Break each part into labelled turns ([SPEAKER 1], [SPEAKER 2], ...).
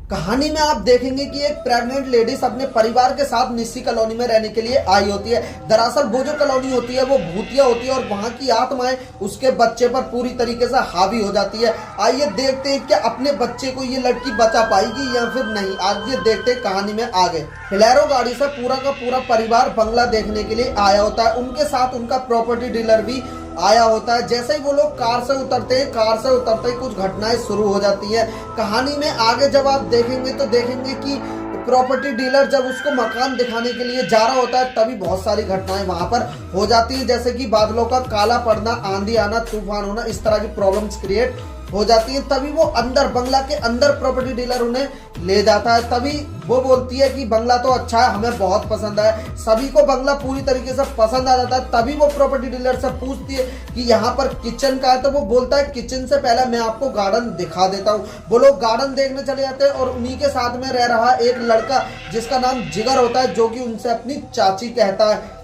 [SPEAKER 1] कहानी में आप देखेंगे कि एक प्रेग्नेंट लेडीज अपने परिवार के साथ निस्सी कॉलोनी में रहने के लिए आई होती है। दरअसल वो जो कॉलोनी होती है वो भूतिया होती है और वहां की आत्माएं उसके बच्चे पर पूरी तरीके से हावी हो जाती है। आइए देखते हैं कि अपने बच्चे को ये लड़की बचा पाएगी या फिर नहीं। आइए देखते हैं कहानी में आगे। हिलेरो गाड़ी से पूरा का पूरा परिवार बंगला देखने के लिए आया होता है। उनके साथ उनका प्रॉपर्टी डीलर भी आया होता है। जैसे ही वो लोग कार से उतरते कुछ घटनाएं शुरू हो जाती है। कहानी में आगे जब आप देखेंगे तो देखेंगे कि प्रॉपर्टी डीलर जब उसको मकान दिखाने के लिए जा रहा होता है तभी बहुत सारी घटनाएं वहां पर हो जाती है, जैसे कि बादलों का काला पड़ना, आंधी आना, तूफान होना, इस तरह की प्रॉब्लम्स क्रिएट हो जाती है। तभी वो अंदर बंगला के अंदर प्रॉपर्टी डीलर उन्हें ले जाता है। तभी वो बोलती है कि बंगला तो अच्छा है, हमें बहुत पसंद है। सभी को बंगला पूरी तरीके से पसंद आ जाता है। तभी वो प्रॉपर्टी डीलर से पूछती है कि यहाँ पर किचन का है, तो वो बोलता है किचन से पहले मैं आपको गार्डन दिखा देता हूँ। वो लोग गार्डन देखने चले जाते हैं और उन्हीं के साथ में रह रहा एक लड़का जिसका नाम जिगर होता है, जो कि उनसे अपनी चाची कहता है।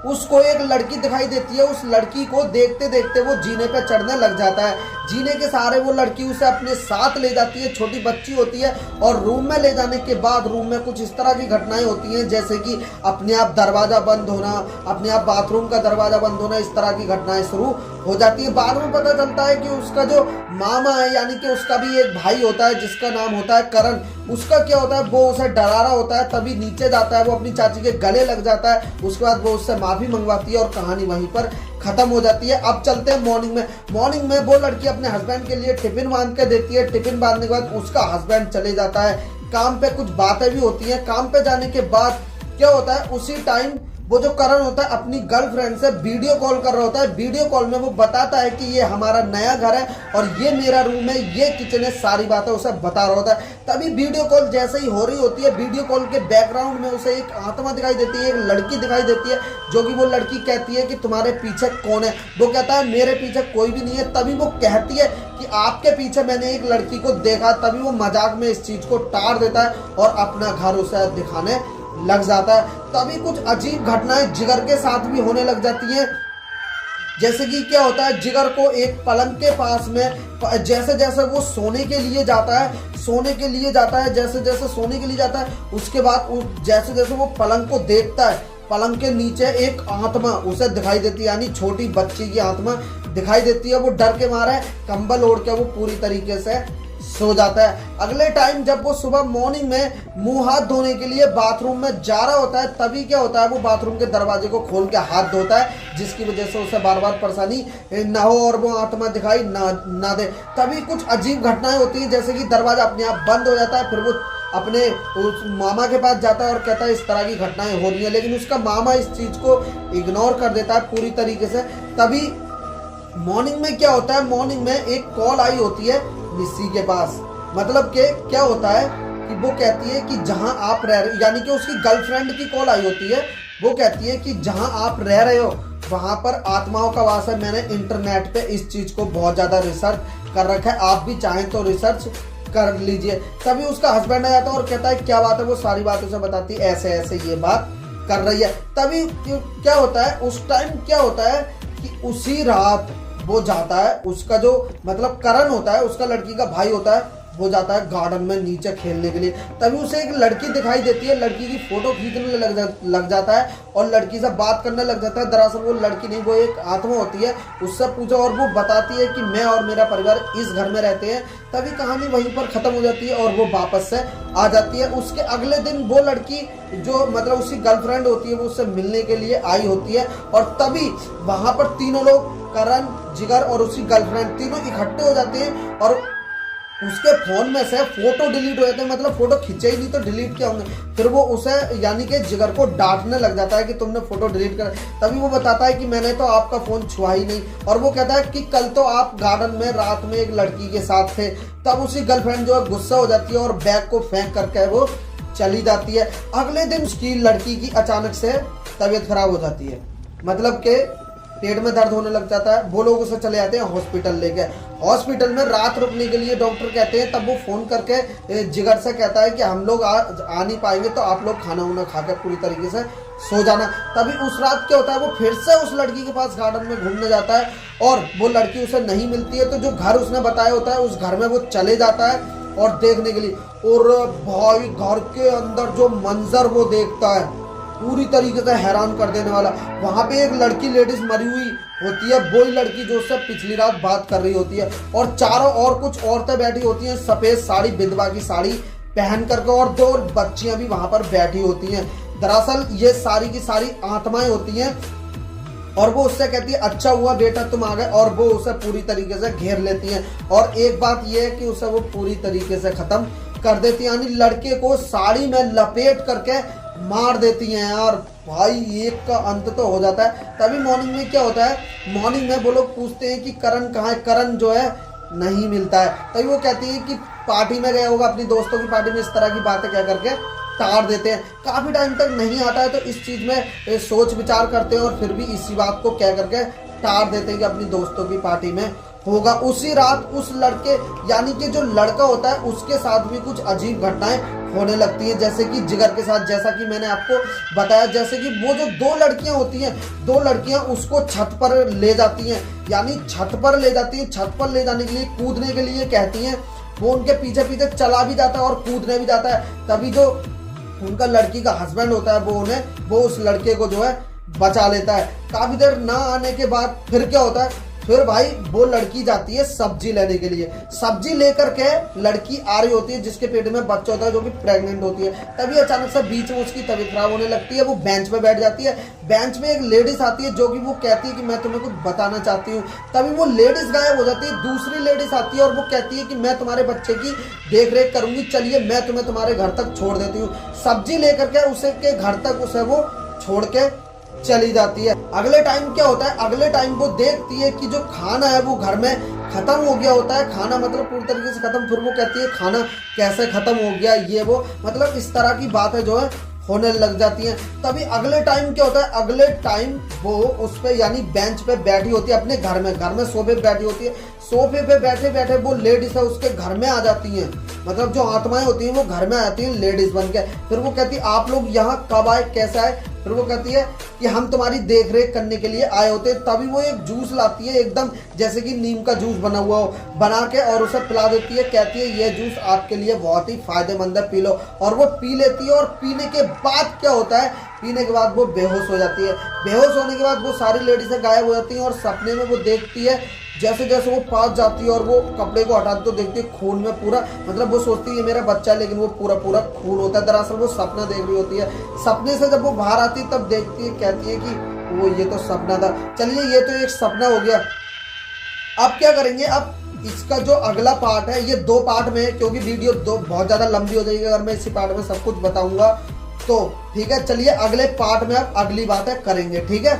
[SPEAKER 1] उसको एक लड़की दिखाई देती है। उस लड़की को देखते देखते वो जीने पे चढ़ने लग जाता है। जीने के सहारे वो लड़की उसे अपने साथ ले जाती है। छोटी बच्ची होती है और रूम में ले जाने के बाद रूम में कुछ इस तरह की घटनाएं होती हैं, जैसे कि अपने आप दरवाजा बंद होना, अपने आप बाथरूम का दरवाजा बंद होना, इस तरह की घटनाएं शुरू हो जाती है। बाद में पता चलता है कि उसका जो मामा है, यानी कि उसका भी एक भाई होता है जिसका नाम होता है करण। उसका क्या होता है, वो उसे डरा रहा होता है। तभी नीचे जाता है, वो अपनी चाची के गले लग जाता है। उसके बाद वो उससे माफी मंगवाती है और कहानी वहीं पर खत्म हो जाती है। अब चलते हैं मॉर्निंग में वो लड़की अपने हस्बैंड के लिए टिफिन बांध के देती है। टिफिन बांधने के बाद उसका हस्बैंड चले जाता है काम पे। कुछ बातें भी होती हैं। काम पे जाने के बाद क्या होता है, उसी टाइम वो जो करण होता है अपनी गर्लफ्रेंड से वीडियो कॉल कर रहा होता है। वीडियो कॉल में वो बताता है कि ये हमारा नया घर है और ये मेरा रूम है, ये किचन है, सारी बातें उसे बता रहा होता है। तभी वीडियो कॉल जैसे ही हो रही होती है, वीडियो कॉल के बैकग्राउंड में उसे एक आत्मा दिखाई देती है, एक लड़की दिखाई देती है, जो कि वो लड़की कहती है कि तुम्हारे पीछे कौन है। वो कहता है मेरे पीछे कोई भी नहीं है। तभी वो कहती है कि आपके पीछे मैंने एक लड़की को देखा। तभी वो मजाक में इस चीज को टाड़ देता है और अपना घर उसे दिखाने लग जाता है। तभी कुछ अजीब घटनाएं जिगर के साथ भी होने लग जाती हैं, जैसे कि क्या होता है, जिगर को एक पलंग के पास में जैसे जैसे वो सोने के लिए जाता है, जैसे जैसे सोने के लिए जाता है, उसके बाद जैसे जैसे वो पलंग को देखता है, पलंग के नीचे एक आत्मा उसे दिखाई देती है, यानी छोटी बच्ची की आत्मा दिखाई देती है। वो डर के मारे कंबल ओढ़ के वो पूरी तरीके से सो जाता है। अगले टाइम जब वो सुबह मॉर्निंग में मुंह हाथ धोने के लिए बाथरूम में जा रहा होता है, तभी क्या होता है, वो बाथरूम के दरवाजे को खोल के हाथ धोता है, जिसकी वजह से उसे बार बार परेशानी ना हो और वो आत्मा दिखाई ना दे। तभी कुछ अजीब घटनाएं होती है, जैसे कि दरवाजा अपने आप बंद हो जाता है। फिर वो अपने उस मामा के पास जाता है और कहता है इस तरह की घटनाएं हो रही है, लेकिन उसका मामा इस चीज को इग्नोर कर देता है पूरी तरीके से। तभी मॉर्निंग में क्या होता है, मॉर्निंग में एक कॉल आई होती है निस्सी के पास। मतलब कि क्या होता है कि वो कहती है कि जहां आप रह रहे, यानी कि उसकी गर्लफ्रेंड की कॉल आई होती है। वो कहती है कि जहां आप रह रहे हो वहां पर आत्माओं का वास है। मैंने इंटरनेट पे इस चीज को बहुत ज्यादा रिसर्च कर रखा है, आप भी चाहें तो रिसर्च कर लीजिए। तभी उसका हस्बैंड आ जाता है और कहता है क्या बात है। वो सारी बात उसे बताती है, ऐसे ऐसे ये बात कर रही है। तभी क्या होता है, उस टाइम क्या होता है कि उसी रात वो जाता है, उसका जो मतलब करण होता है, उसका लड़की का भाई होता है, वो जाता है गार्डन में नीचे खेलने के लिए। तभी उसे एक लड़की दिखाई देती है। लड़की की फोटो खींचने लग जाता है और लड़की से बात करने लग जाता है। दरअसल वो लड़की नहीं, वो एक आत्मा होती है। उससे पूछा और वो बताती है कि मैं और मेरा परिवार इस घर में रहते हैं। तभी कहानी वहीं पर खत्म हो जाती है और वो वापस से आ जाती है। उसके अगले दिन वो लड़की जो मतलब उसकी गर्लफ्रेंड होती है, वो उससे मिलने के लिए आई होती है और तभी वहां पर तीनों लोग, करण, जिगर और उसकी गर्लफ्रेंड, तीनों इकट्ठे हो जाते हैं और उसके फोन में से फोटो डिलीट हो जाते हैं। मतलब फोटो खींचे ही नहीं तो डिलीट क्या होंगे। फिर वो उसे यानी कि जिगर को डांटने लग जाता है कि तुमने फोटो डिलीट कर। तभी वो बताता है कि मैंने तो आपका फोन छुआ ही नहीं। और वो कहता है कि कल तो आप गार्डन में रात में एक लड़की के साथ थे। तब उसकी गर्लफ्रेंड जो है गुस्सा हो जाती है और बैग को फेंक करके वो चली जाती है। अगले दिन उसकी लड़की की अचानक से तबीयत खराब हो जाती है, मतलब कि पेट में दर्द होने लग जाता है। वो लोग उसे चले जाते हैं हॉस्पिटल लेके। हॉस्पिटल में रात रुकने के लिए डॉक्टर कहते हैं। तब वो फोन करके जिगर से कहता है कि हम लोग आ नहीं पाएंगे, तो आप लोग खाना वाना खाकर पूरी तरीके से सो जाना। तभी उस रात क्या होता है, वो फिर से उस लड़की के पास गार्डन में घूमने जाता है और वो लड़की उसे नहीं मिलती है। तो जो घर उसने बताया होता है उस घर में वो चले जाता है और देखने के लिए। और भाई घर के अंदर जो मंजर वो देखता है पूरी तरीके से हैरान कर देने वाला। वहां पे एक लड़की लेडीज मरी हुई होती है, वही लड़की जो उससे पिछली रात बात कर रही होती है, और चारों और कुछ औरतें बैठी होती हैं सफेद साड़ी, विधवा की साड़ी पहन करके, और 2 बच्चियां भी वहां पर बैठी होती हैं। दरअसल ये सारी की सारी आत्माएं होती हैं और वो उससे कहती है अच्छा हुआ बेटा तुम आ गए, और वो उसे पूरी तरीके से घेर लेती हैं। और एक बात ये है कि उसे वो पूरी तरीके से खत्म कर देती है, यानी लड़के को साड़ी में लपेट करके मार देती हैं यार। भाई एक का अंत तो हो जाता है। तभी मॉर्निंग में क्या होता है, मॉर्निंग में वो लोग पूछते हैं कि करण कहाँ है, करण जो है नहीं मिलता है। तभी वो कहती है कि पार्टी में गया होगा, अपनी दोस्तों की पार्टी में, इस तरह की बातें कह करके टार देते हैं। काफी टाइम तक नहीं आता है तो इस चीज में सोच विचार करते हैं और फिर भी इसी बात को कह करके टार देते हैं कि अपनी दोस्तों की पार्टी में होगा। उसी रात उस लड़के यानी कि जो लड़का होता है उसके साथ भी कुछ अजीब घटनाएं होने लगती हैं, जैसे कि जिगर के साथ, जैसा कि मैंने आपको बताया। जैसे कि वो जो 2 लड़कियां होती हैं, 2 लड़कियां उसको छत पर ले जाती हैं, यानी छत पर ले जाती हैं। छत पर ले जाने के लिए, कूदने के लिए कहती हैं। वो उनके पीछे पीछे चला भी जाता है और कूदने भी जाता है। तभी जो उनका लड़की का हस्बैंड होता है वो उस लड़के को जो है बचा लेता है। काफी देर ना आने के बाद फिर क्या होता है, फिर भाई वो लड़की जाती है सब्जी लेने के लिए। सब्जी लेकर के लड़की आ रही होती है जिसके पेट में बच्चा होता है, जो कि प्रेग्नेंट होती है। तभी अचानक से बीच में उसकी तबीयत खराब होने लगती है। वो बेंच पे बैठ जाती है। बेंच में एक लेडीज आती है जो कि वो कहती है कि मैं तुम्हें कुछ बताना चाहती हूँ। तभी वो लेडीज गायब हो जाती है। दूसरी लेडीज आती है और वो कहती है कि मैं तुम्हारे बच्चे की देख रेख करूंगी, चलिए मैं तुम्हें तुम्हारे घर तक छोड़ देती हूँ। सब्जी लेकर के उसे के घर तक उसे वो छोड़ के चली जाती है। अगले टाइम क्या होता है, अगले टाइम वो देखती है कि जो खाना है वो घर में खत्म हो गया होता है। खाना मतलब पूरी तरीके से खत्म। फिर वो कहती है खाना कैसे खत्म हो गया, ये वो मतलब इस तरह की बातें जो है होने लग जाती हैं। तभी अगले टाइम क्या होता है, अगले टाइम वो उस पे यानी बेंच पे बैठी होती है अपने घर में सोफे पे बैठी होती है। सोफे पे बैठे बैठे वो लेडीज है उसके घर में आ जाती हैं, मतलब जो आत्माएं होती हैं वो घर में आ जाती हैं लेडीज बन के। फिर वो कहती है आप लोग यहाँ कब आए, कैसे आए। फिर वो कहती है कि हम तुम्हारी देख रेख करने के लिए आए होते। तभी वो एक जूस लाती है एकदम जैसे कि नीम का जूस बना हुआ हो, बना के और उसे पिला देती है। कहती है ये जूस आपके लिए बहुत ही फायदेमंद है, पी लो। और वो पी लेती है और पीने के बाद क्या होता है, पीने के बाद वो बेहोश हो जाती है। बेहोश होने के बाद वो सारी लेडीजें गायब हो जाती हैं और सपने में वो देखती है जैसे जैसे वो पास जाती है और वो कपड़े को हटाती तो देखती है खून में पूरा, मतलब वो सोचती है ये मेरा बच्चा है, लेकिन वो पूरा पूरा खून होता है। दरअसल वो सपना देख रही होती है। सपने से जब वो बाहर आती है तब देखती है, कहती है कि वो ये तो सपना था। चलिए ये तो एक सपना हो गया। अब क्या करेंगे, अब इसका जो अगला पार्ट है ये 2 पार्ट में है, क्योंकि वीडियो बहुत ज्यादा लंबी हो जाएगी अगर मैं इसी पार्ट में सब कुछ बताऊंगा तो। ठीक है, चलिए अगले पार्ट में अब अगली बातें करेंगे। ठीक है।